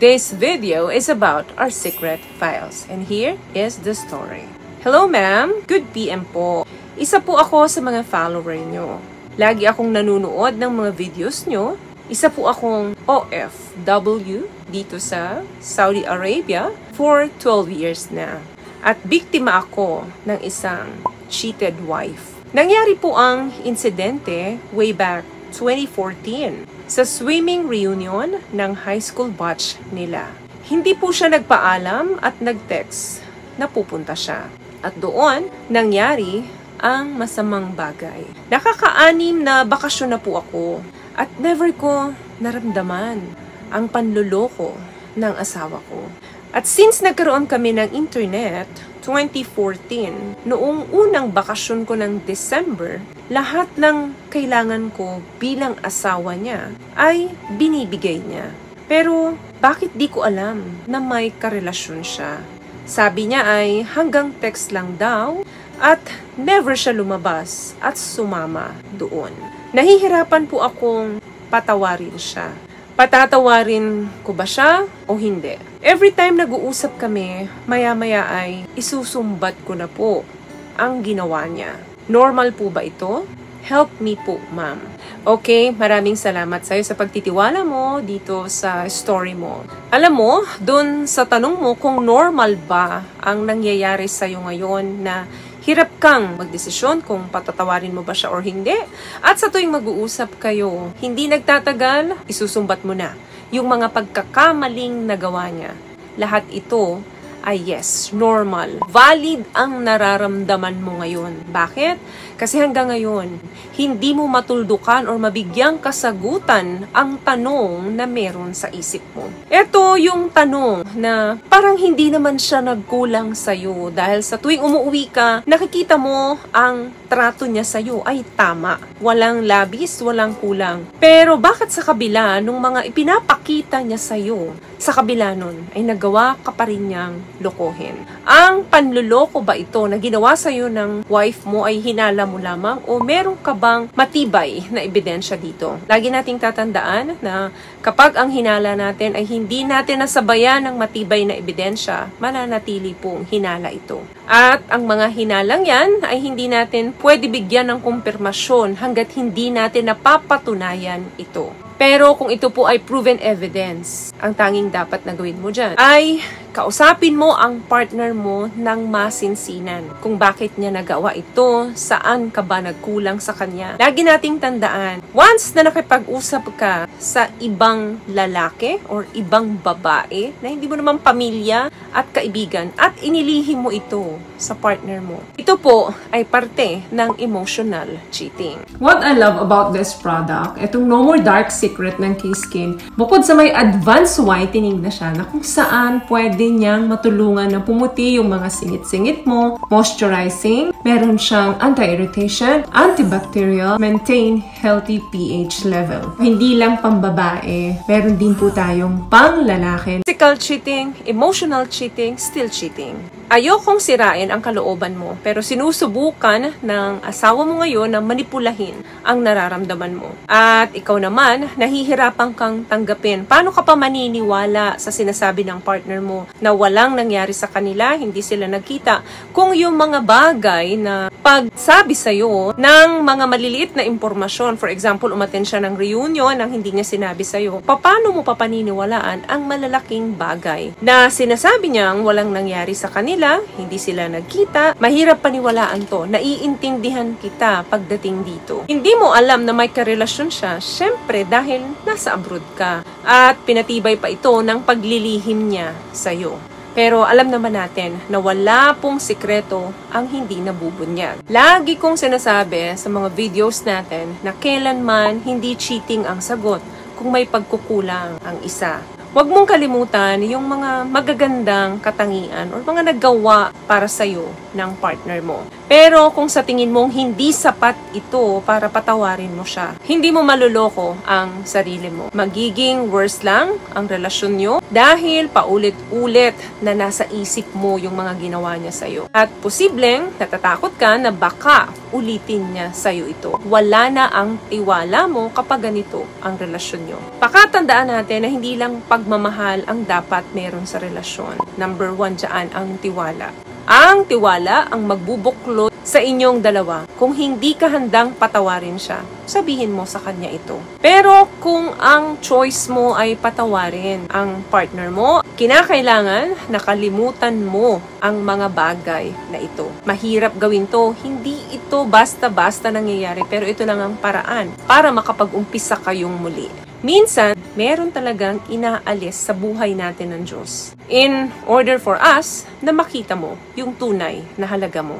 Today's video is about our secret files, and here is the story. Hello ma'am, good PM po. Isa po ako sa mga follower nyo. Lagi akong nanunood ng mga videos nyo. Isa po akong OFW dito sa Saudi Arabia for 12 years na. At biktima ako ng isang cheated wife. Nangyari po ang insidente way back 2014 sa swimming reunion ng high school batch nila. Hindi po siya nagpaalam at nag-text na pupunta siya. At doon, nangyari ang masamang bagay. Nakaka-anim na bakasyon na po ako at never ko naramdaman ang panluloko ng asawa ko. At since nagkaroon kami ng internet, 2014, noong unang bakasyon ko ng December, lahat ng kailangan ko bilang asawa niya ay binibigay niya. Pero bakit di ko alam na may karelasyon siya? Sabi niya ay hanggang text lang daw at never siya lumabas at sumama doon. Nahihirapan po akong patawarin siya. Patatawarin ko ba siya o hindi? Every time nag-uusap kami, maya-maya ay isusumbat ko na po ang ginawa niya. Normal po ba ito? Help me po, ma'am. Okay, maraming salamat sa'yo sa pagtitiwala mo dito sa story mo. Alam mo, dun sa tanong mo kung normal ba ang nangyayari sa'yo ngayon na hirap kang magdesisyon kung patatawarin mo ba siya or hindi. At sa tuwing mag-uusap kayo, hindi nagtatagal, isusumbat mo na yung mga pagkakamaling nagawa niya. Lahat ito ay yes, normal. Valid ang nararamdaman mo ngayon. Bakit? Kasi hanggang ngayon, hindi mo matuldukan or mabigyang kasagutan ang tanong na meron sa isip mo. Ito yung tanong na parang hindi naman siya nagkulang sa'yo dahil sa tuwing umuwi ka, nakikita mo ang trato niya sa'yo ay tama. Walang labis, walang kulang. Pero bakit sa kabila nung mga ipinapakita niya sa'yo, sa kabila nun ay nagawa ka pa rin niyang lokohin? Ang panluloko ba ito na ginawa sa'yo ng wife mo ay hinala mo lamang o meron ka bang matibay na ebidensya dito? Lagi nating tatandaan na kapag ang hinala natin ay hindi natin nasabayan ng matibay na ebidensya, mananatili pong hinala ito. At ang mga hinalang yan ay hindi natin pwede bigyan ng kumpirmasyon hanggat hindi natin napapatunayan ito. Pero kung ito po ay proven evidence, ang tanging dapat na gawin mo dyan ay kausapin mo ang partner mo ng masinsinan. Kung bakit niya nagawa ito, saan ka ba nagkulang sa kanya. Lagi nating tandaan, once na nakipag-usap ka sa ibang lalaki or ibang babae na hindi mo naman pamilya at kaibigan at inilihim mo ito sa partner mo, ito po ay parte ng emotional cheating. What I love about this product, itong No More Dark Secret ng K-Skin, bukod sa may advanced whitening na siya na kung saan pwede niyang matulungan na pumuti yung mga singit-singit mo, moisturizing, meron siyang anti-irritation, antibacterial, maintain healthy pH level. Hindi lang pambabae, meron din po tayong pang-lalaki. Physical cheating, emotional cheating, still cheating. Ayokong sirain ang kalooban mo, pero sinusubukan ng asawa mo ngayon na manipulahin ang nararamdaman mo. At ikaw naman, nahihirapan kang tanggapin. Paano ka pa maniniwala sa sinasabi ng partner mo na walang nangyari sa kanila, hindi sila nagkita, kung yung mga bagay na pagsabi sa'yo ng mga maliliit na impormasyon, for example, umattend siya ng reunion nang hindi niya sinabi sa'yo, paano mo papaniniwalaan ang malalaking bagay na sinasabi niyang walang nangyari sa kanila, hindi sila nagkita? Mahirap paniwalaan to. Naiintindihan kita pagdating dito. Hindi mo alam na may karelasyon siya, syempre dahil nasa abroad ka. At pinatibay pa ito ng paglilihim niya sa'yo. Pero alam naman natin na wala pong sikreto ang hindi nabubunyag. Lagi kong sinasabi sa mga videos natin na kailanman hindi cheating ang sagot kung may pagkukulang ang isa. Huwag mong kalimutan yung mga magagandang katangian o mga naggawa para sa'yo ng partner mo. Pero kung sa tingin mong hindi sapat ito para patawarin mo siya, hindi mo maluloko ang sarili mo. Magiging worse lang ang relasyon nyo dahil paulit-ulit na nasa isip mo yung mga ginawa niya sa'yo. At posibleng natatakot ka na baka ulitin niya sa'yo ito. Wala na ang tiwala mo kapag ganito ang relasyon nyo. Pakatandaan natin na hindi lang pagmamahal ang dapat meron sa relasyon. Number 1 dyan ang tiwala. Ang tiwala ang magbubuklod sa inyong dalawa. Kung hindi ka handang patawarin siya, sabihin mo sa kanya ito. Pero kung ang choice mo ay patawarin ang partner mo, kinakailangan nakalimutan mo ang mga bagay na ito. Mahirap gawin to. Hindi ito basta-basta nangyayari, pero ito lang ang paraan para makapag-umpisa kayong muli. Minsan, meron talagang inaalis sa buhay natin ng Diyos in order for us na makita mo yung tunay na halaga mo.